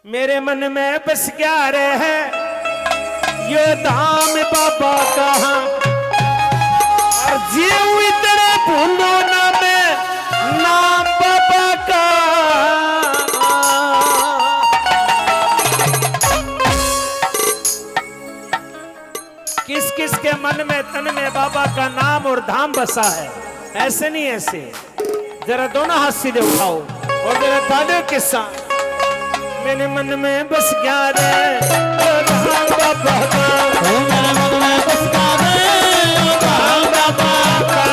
मेरे मन में बस क्या रहे ये धाम बाबा कहाँ और जीव इतने भूलो ना मैं नाम बाबा का। किस किस के मन में तन में बाबा का नाम और धाम बसा है? ऐसे नहीं ऐसे, जरा दोनों हाथ सीधे उठाओ और जरा तालियों के साथ। मेरे मन में बस क्या रे धाम बाबा का, मेरे मन में बस क्या रे धाम बाबा का,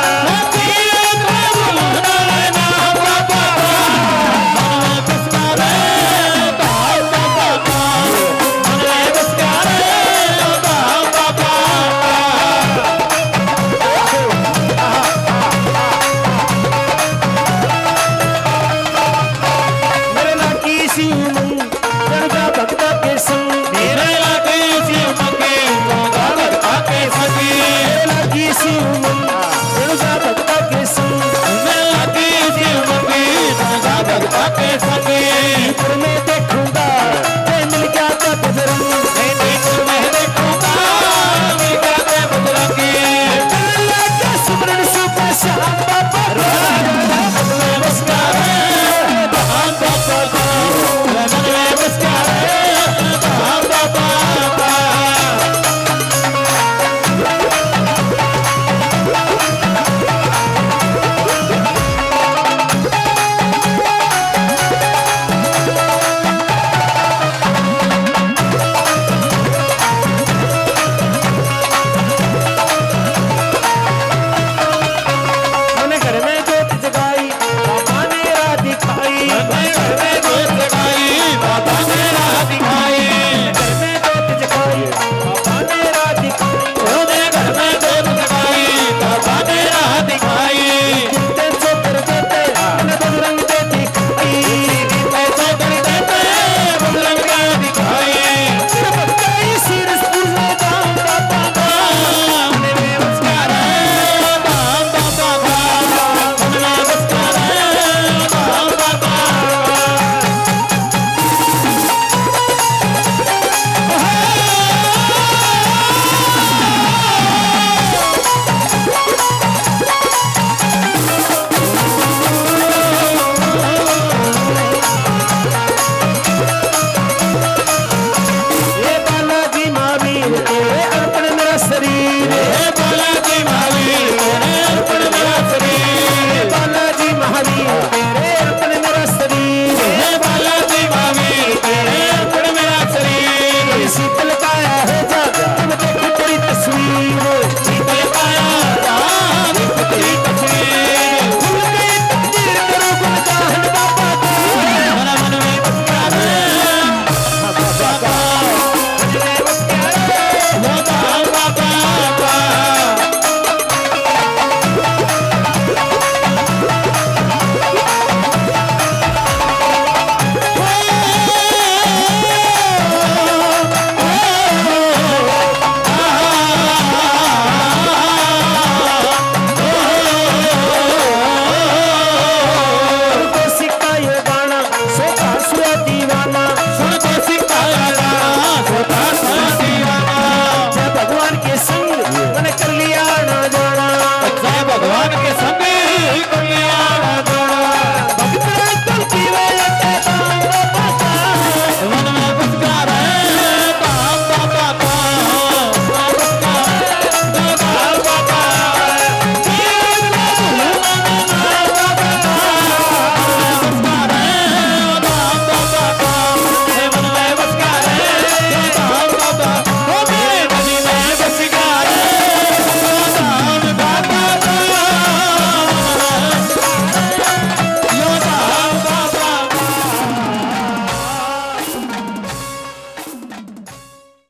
के